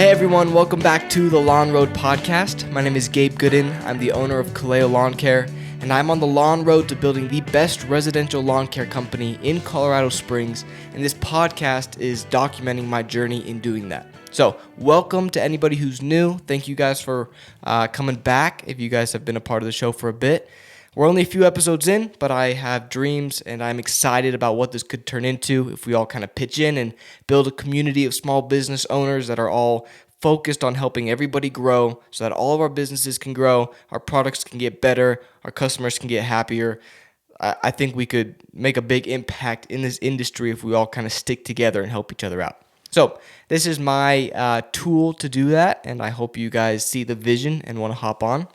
Hey everyone, welcome back to the Lawn Road Podcast. My name is Gabe Gooden. I'm the owner of Kaleo Lawncare, and I'm on the lawn road to building the best residential lawn care company in Colorado Springs, and this podcast is documenting my journey in doing that. So, welcome to anybody who's new. Thank you guys for coming back if you guys have been a part of the show for a bit. We're only a few episodes in, but I have dreams and I'm excited about what this could turn into if we all kind of pitch in and build a community of small business owners that are all focused on helping everybody grow so that all of our businesses can grow, our products can get better, our customers can get happier. I think we could make a big impact in this industry if we all kind of stick together and help each other out. So this is my tool to do that, and I hope you guys see the vision and want to hop on.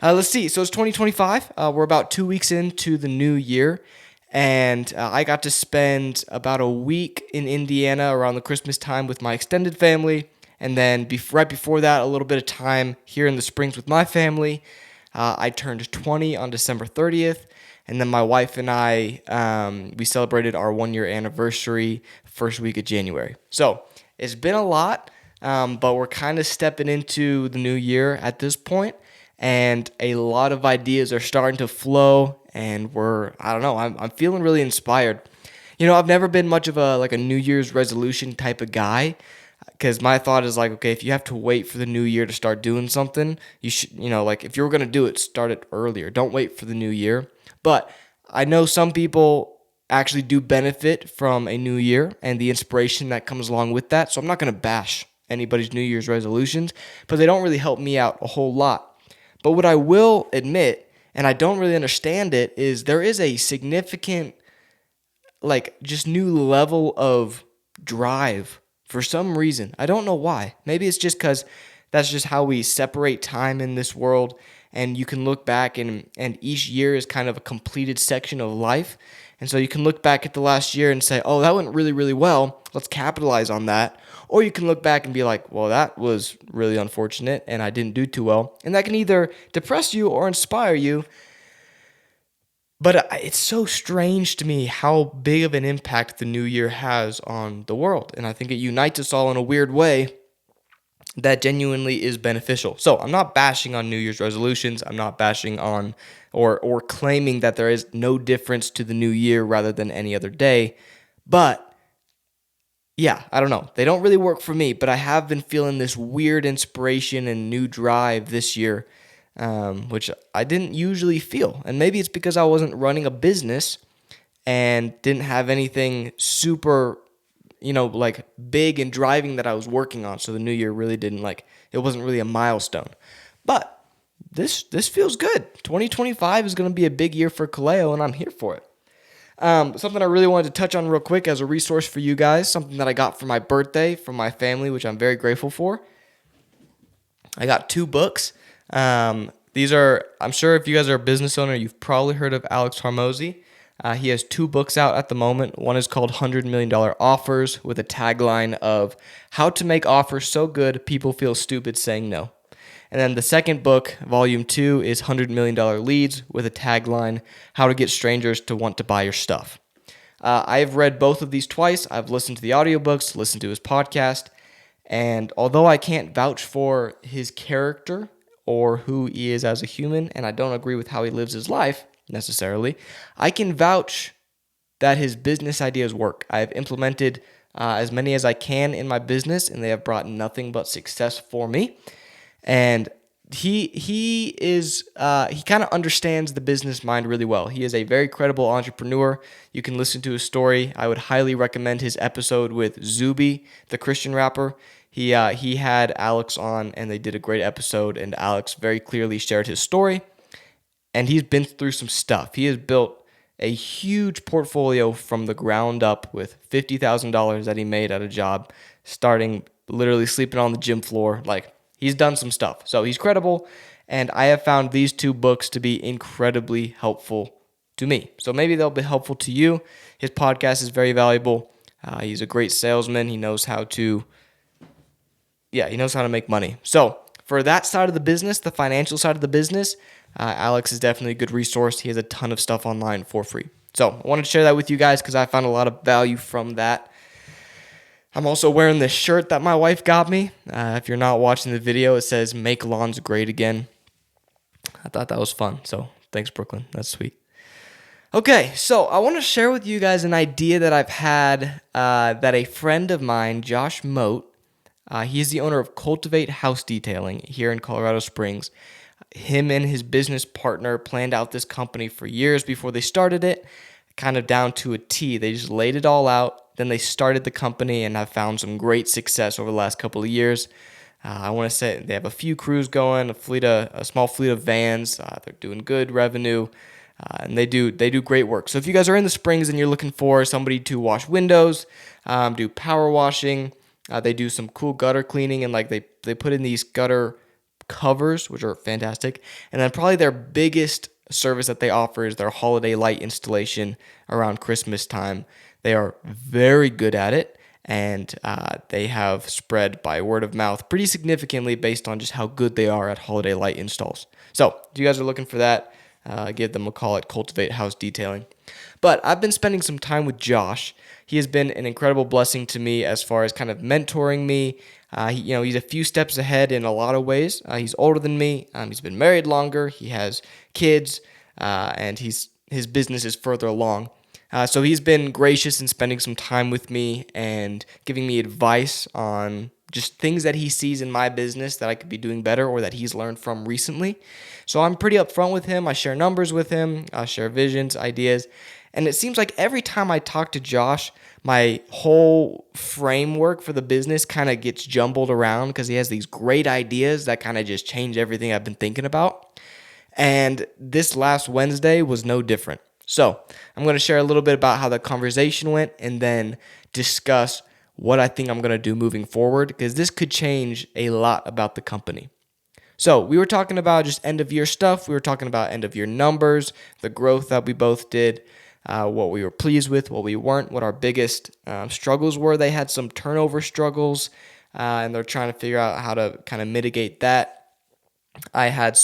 Let's see. So it's 2025. We're about 2 weeks into the new year, and I got to spend about a week in Indiana around the Christmas time with my extended family, and then right before that, a little bit of time here in the Springs with my family. I turned 20 on December 30th, and then my wife and I, we celebrated our 1-year anniversary first week of January. So it's been a lot, but we're kind of stepping into the new year at this point. And a lot of ideas are starting to flow, and I'm feeling really inspired. You know, I've never been much of a New Year's resolution type of guy, because my thought is okay, if you have to wait for the new year to start doing something, you should, if you were going to do it, start it earlier. Don't wait for the new year. But I know some people actually do benefit from a new year and the inspiration that comes along with that. So I'm not going to bash anybody's New Year's resolutions, but they don't really help me out a whole lot. But what I will admit, and I don't really understand it, is there is a significant, just new level of drive for some reason. I don't know why. Maybe it's just because that's just how we separate time in this world, and you can look back and each year is kind of a completed section of life. And so you can look back at the last year and say, oh, that went really, really well. Let's capitalize on that. Or you can look back and be like, well, that was really unfortunate and I didn't do too well. And that can either depress you or inspire you. But it's so strange to me how big of an impact the new year has on the world. And I think it unites us all in a weird way that genuinely is beneficial. So I'm not bashing on New Year's resolutions. I'm not bashing on or claiming that there is no difference to the new year rather than any other day. But yeah, I don't know. They don't really work for me, but I have been feeling this weird inspiration and new drive this year, which I didn't usually feel. And maybe it's because I wasn't running a business and didn't have anything super, big and driving that I was working on. So the new year really didn't it wasn't really a milestone. But this feels good. 2025 is going to be a big year for Kaleo, and I'm here for it. Something I really wanted to touch on real quick as a resource for you guys, something that I got for my birthday from my family, which I'm very grateful for. I got 2 books. These are, I'm sure if you guys are a business owner, you've probably heard of Alex Hormozi. He has 2 books out at the moment. One is called $100 Million Offers, with a tagline of how to make offers so good people feel stupid saying no. And then the second book, volume 2, is $100 Million Leads, with a tagline, how to get strangers to want to buy your stuff. I've read both of these twice. I've listened to the audiobooks, listened to his podcast, and although I can't vouch for his character or who he is as a human, and I don't agree with how he lives his life necessarily, I can vouch that his business ideas work. I've implemented as many as I can in my business, and they have brought nothing but success for me. And he kind of understands the business mind really well. He is a very credible entrepreneur. You can listen to his story. I would highly recommend his episode with Zuby, the Christian rapper. He had Alex on, and they did a great episode, and Alex very clearly shared his story. And he's been through some stuff. He has built a huge portfolio from the ground up with $50,000 that he made at a job, starting literally sleeping on the gym floor. He's done some stuff. So he's credible, and I have found these 2 books to be incredibly helpful to me. So maybe they'll be helpful to you. His podcast is very valuable. He's a great salesman. He knows how to make money. So for that side of the business, the financial side of the business, Alex is definitely a good resource. He has a ton of stuff online for free. So I wanted to share that with you guys because I found a lot of value from that. I'm also wearing this shirt that my wife got me. If you're not watching the video, it says "Make Lawns Great Again." I thought that was fun, so thanks, Brooklyn. That's sweet. Okay, so I want to share with you guys an idea that I've had that a friend of mine, Josh Mote, he is the owner of Cultivate House Detailing here in Colorado Springs. Him and his business partner planned out this company for years before they started it, kind of down to a T. They just laid it all out. Then they started the company and have found some great success over the last couple of years. I want to say they have a few crews going, a small fleet of vans. They're doing good revenue. And they do great work. So if you guys are in the Springs and you're looking for somebody to wash windows, do power washing, they do some cool gutter cleaning, and like they put in these gutter covers, which are fantastic. And then probably their biggest service that they offer is their holiday light installation around Christmas time. They are very good at it, and they have spread by word of mouth pretty significantly based on just how good they are at holiday light installs. So if you guys are looking for that, give them a call at Cultivate House Detailing. But I've been spending some time with Josh. He has been an incredible blessing to me as far as kind of mentoring me. He's a few steps ahead in a lot of ways. He's older than me. He's been married longer. He has kids, and his business is further along. So he's been gracious in spending some time with me and giving me advice on just things that he sees in my business that I could be doing better or that he's learned from recently. So I'm pretty upfront with him. I share numbers with him. I share visions, ideas. And it seems like every time I talk to Josh, my whole framework for the business kind of gets jumbled around because he has these great ideas that kind of just change everything I've been thinking about. And this last Wednesday was no different. So I'm going to share a little bit about how the conversation went and then discuss what I think I'm going to do moving forward, because this could change a lot about the company. So we were talking about just end of year stuff. We were talking about end of year numbers, the growth that we both did, what we were pleased with, what we weren't, what our biggest struggles were. They had some turnover struggles, and they're trying to figure out how to kind of mitigate that. I had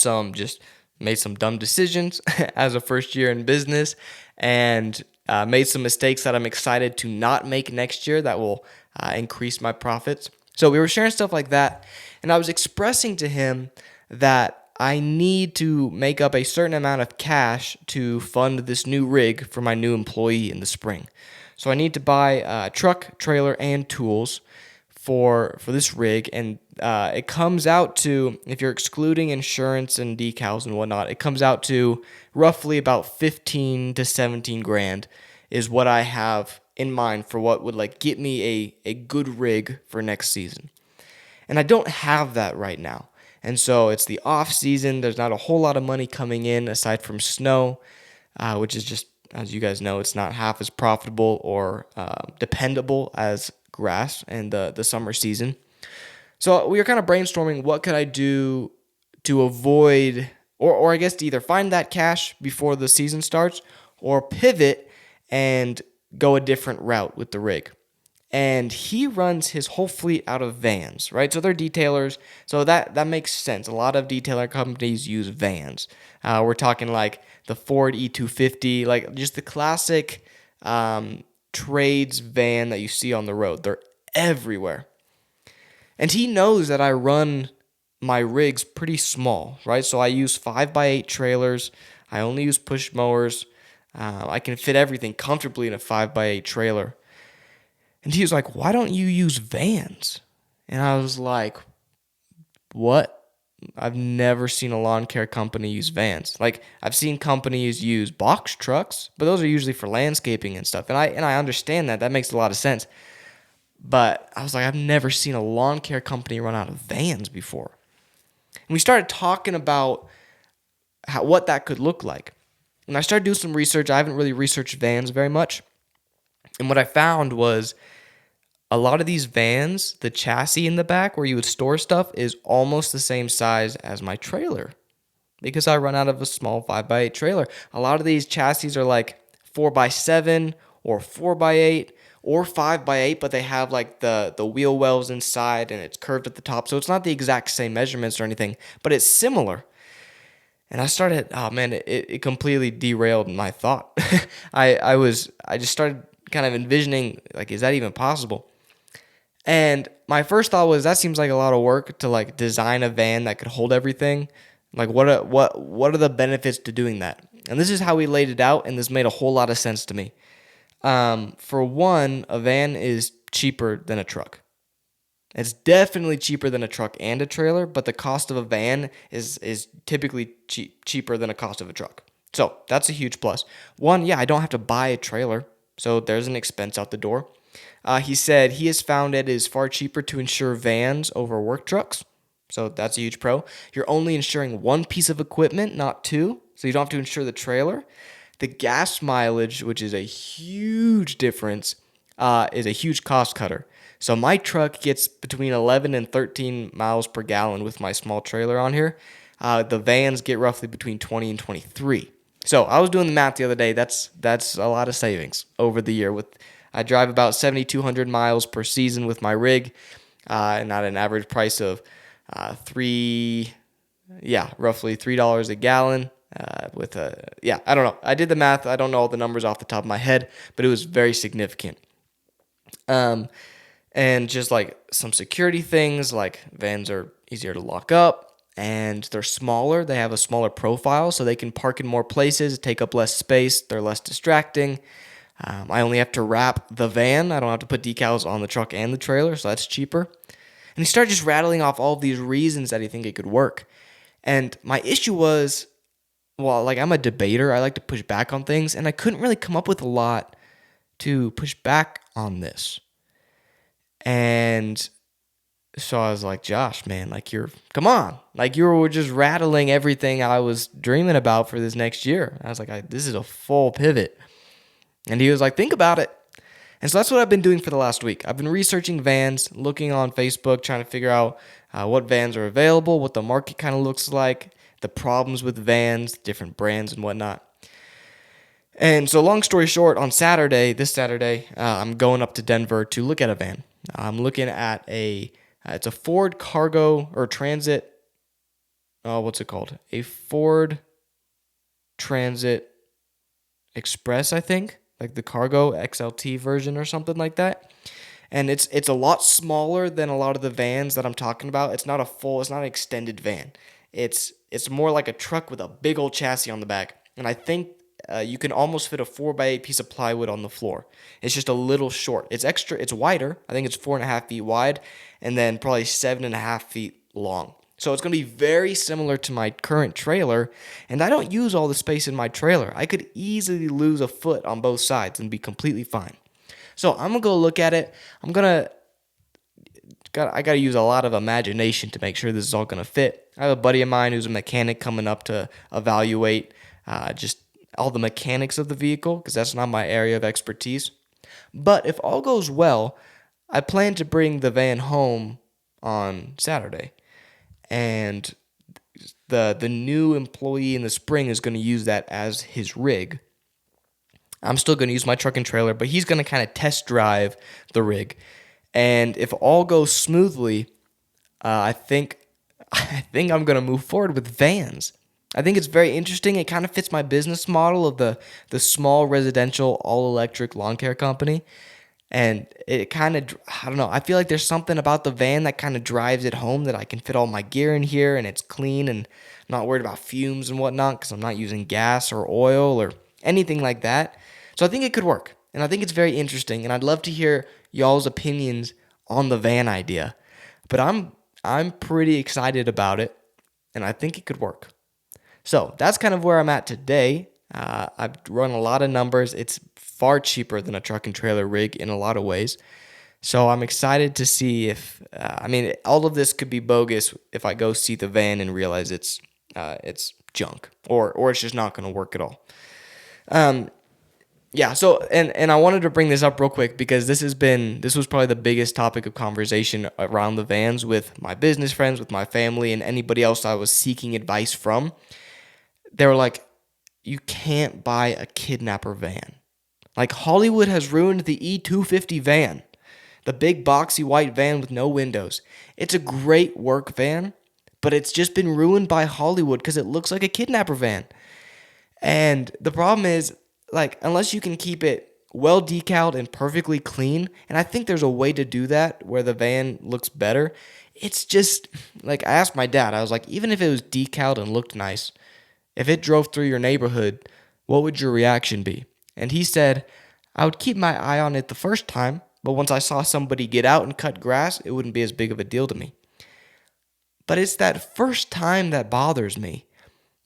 made some dumb decisions as a first year in business, and made some mistakes that I'm excited to not make next year that will increase my profits. So we were sharing stuff like that, and I was expressing to him that I need to make up a certain amount of cash to fund this new rig for my new employee in the spring. So I need to buy a truck, trailer, and tools for this rig, and it comes out to, if you're excluding insurance and decals and whatnot, it comes out to roughly about 15 to 17 grand is what I have in mind for what would like get me a good rig for next season. And I don't have that right now. And so it's the off season. There's not a whole lot of money coming in aside from snow, which is just, as you guys know, it's not half as profitable or dependable as grass and the summer season. So we were kind of brainstorming what could I do to avoid, or I guess to either find that cash before the season starts or pivot and go a different route with the rig. And he runs his whole fleet out of vans, right? So they're detailers. So that makes sense. A lot of detailer companies use vans. We're talking like the Ford E250, like just the classic trades van that you see on the road. They're everywhere. And he knows that I run my rigs pretty small, right? So I use 5x8 trailers. I only use push mowers. I can fit everything comfortably in a 5x8 trailer. And he was like, why don't you use vans? And I was like, what? I've never seen a lawn care company use vans. Like, I've seen companies use box trucks, but those are usually for landscaping and stuff. And I understand that. That makes a lot of sense. But I was like, I've never seen a lawn care company run out of vans before. And we started talking about what that could look like. And I started doing some research. I haven't really researched vans very much. And what I found was a lot of these vans, the chassis in the back where you would store stuff is almost the same size as my trailer because I run out of a small 5x8 trailer. A lot of these chassis are like 4x7 or 4x8 or 5x8, but they have like the wheel wells inside and it's curved at the top. So it's not the exact same measurements or anything, but it's similar. And I started, it completely derailed my thought. I just started kind of envisioning, like, is that even possible? And my first thought was that seems like a lot of work to like design a van that could hold everything. Like what are the benefits to doing that? And this is how we laid it out, and this made a whole lot of sense to me. For one, a van is cheaper than a truck. It's definitely cheaper than a truck and a trailer, but the cost of a van is typically cheaper than a cost of a truck. So that's a huge plus. One, yeah, I don't have to buy a trailer, so there's an expense out the door. He said he has found it is far cheaper to insure vans over work trucks, so that's a huge pro. You're only insuring one piece of equipment, not two, so you don't have to insure the trailer. The gas mileage, which is a huge difference, is a huge cost cutter. So my truck gets between 11 and 13 miles per gallon with my small trailer on here. The vans get roughly between 20 and 23. So I was doing the math the other day. That's a lot of savings over the year. I drive about 7,200 miles per season with my rig, and at an average price of roughly $3 a gallon. I don't know. I did the math. I don't know all the numbers off the top of my head, but it was very significant. And just like some security things, like vans are easier to lock up and they're smaller. They have a smaller profile, so they can park in more places, take up less space. They're less distracting. I only have to wrap the van. I don't have to put decals on the truck and the trailer, so that's cheaper. And he started just rattling off all of these reasons that he think it could work. And my issue was, well, like I'm a debater. I like to push back on things, and I couldn't really come up with a lot to push back on this. And so I was like, Josh, man, like come on. Like you were just rattling everything I was dreaming about for this next year. I was like, this is a full pivot. And he was like, think about it. And so that's what I've been doing for the last week. I've been researching vans, looking on Facebook, trying to figure out what vans are available, what the market kind of looks like, the problems with vans, different brands and whatnot. And so long story short, on this Saturday, I'm going up to Denver to look at a van. I'm looking at it's a Ford Cargo or Transit. Oh, what's it called? A Ford Transit Express, I think, like the Cargo XLT version or something like that. And it's a lot smaller than a lot of the vans that I'm talking about. It's not an extended van. It's more like a truck with a big old chassis on the back. And I think you can almost fit a 4x8 piece of plywood on the floor. It's just a little short. It's wider. I think it's 4.5 feet wide and then probably 7.5 feet long. So it's going to be very similar to my current trailer, and I don't use all the space in my trailer. I could easily lose a foot on both sides and be completely fine. So I'm going to go look at it. I got to use a lot of imagination to make sure this is all going to fit. I have a buddy of mine who's a mechanic coming up to evaluate just all the mechanics of the vehicle, because that's not my area of expertise. But if all goes well, I plan to bring the van home on Saturday. And the new employee in the spring is going to use that as his rig. I'm still going to use my truck and trailer, but he's going to kind of test drive the rig. And if all goes smoothly, I think I'm going to move forward with vans. I think it's very interesting. It kind of fits my business model of the small residential all-electric lawn care company. And it kind of, I don't know, I feel like there's something about the van that kind of drives it home, that I can fit all my gear in here and it's clean and I'm not worried about fumes and whatnot because I'm not using gas or oil or anything like that. So I think it could work. And I think it's very interesting. And I'd love to hear y'all's opinions on the van idea. But I'm pretty excited about it and I think it could work. So that's kind of where I'm at today. I've run a lot of numbers. It's far cheaper than a truck and trailer rig in a lot of ways. So I'm excited to see if, all of this could be bogus if I go see the van and realize it's junk or it's just not going to work at all. So I wanted to bring this up real quick because this was probably the biggest topic of conversation around the vans with my business friends, with my family, and anybody else I was seeking advice from. They were like, you can't buy a kidnapper van. Like Hollywood has ruined the E250 van, the big boxy white van with no windows. It's a great work van, but it's just been ruined by Hollywood because it looks like a kidnapper van. And the problem is, like, unless you can keep it well decaled and perfectly clean. And I think there's a way to do that where the van looks better. It's just like I asked my dad, I was like, even if it was decaled and looked nice, if it drove through your neighborhood, what would your reaction be? And he said, I would keep my eye on it the first time, but once I saw somebody get out and cut grass, it wouldn't be as big of a deal to me. But it's that first time that bothers me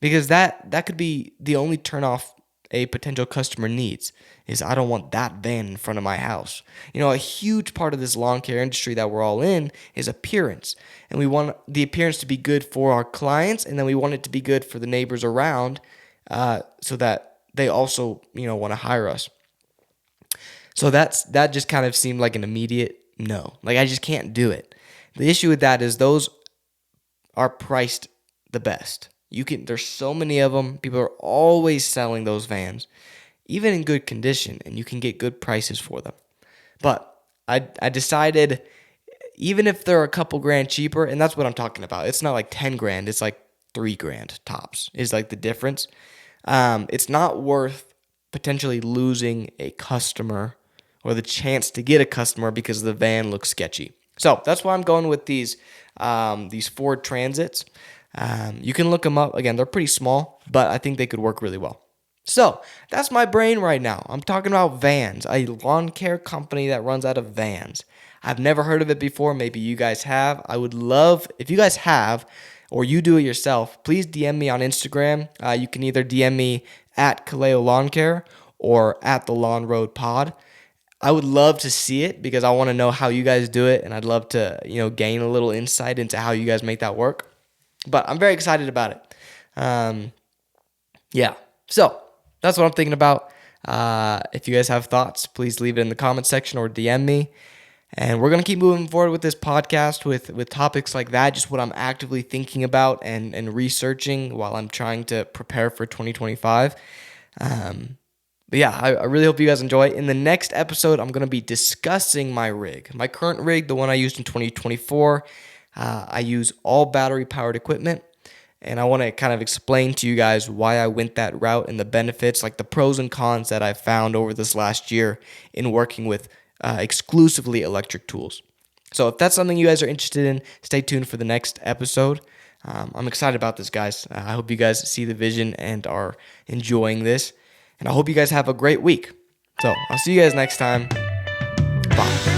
because that could be the only turnoff a potential customer needs is I don't want that van in front of my house. A huge part of this lawn care industry that we're all in is appearance. And we want the appearance to be good for our clients, and then we want it to be good for the neighbors around so that they also, want to hire us. So that just kind of seemed like an immediate no. Like I just can't do it. The issue with that is those are priced the best. There's so many of them. People are always selling those vans, even in good condition, and you can get good prices for them. But I decided, even if they're a couple grand cheaper, and that's what I'm talking about. It's not like 10 grand. It's like 3 grand tops is like the difference. It's not worth potentially losing a customer or the chance to get a customer because the van looks sketchy. So that's why I'm going with these Ford Transits. You can look them up. Again, they're pretty small, but I think they could work really well. So that's my brain right now. I'm talking about vans, a lawn care company that runs out of vans. I've never heard of it before. Maybe you guys have. I would love, if you guys have, or you do it yourself, please DM me on Instagram. You can either DM me at Kaleo Lawncare or at the Lawn Road Pod. I would love to see it because I want to know how you guys do it, and I'd love to, gain a little insight into how you guys make that work. But I'm very excited about it. Yeah. So that's what I'm thinking about. If you guys have thoughts, please leave it in the comment section or DM me. And we're going to keep moving forward with this podcast with topics like that, just what I'm actively thinking about and researching while I'm trying to prepare for 2025. But yeah, I really hope you guys enjoy. In the next episode, I'm going to be discussing my rig. My current rig, the one I used in 2024, I use all battery-powered equipment, and I want to kind of explain to you guys why I went that route and the benefits, like the pros and cons that I've found over this last year in working with exclusively electric tools. So if that's something you guys are interested in, stay tuned for the next episode. I'm excited about this, guys. I hope you guys see the vision and are enjoying this. And I hope you guys have a great week. So I'll see you guys next time. Bye.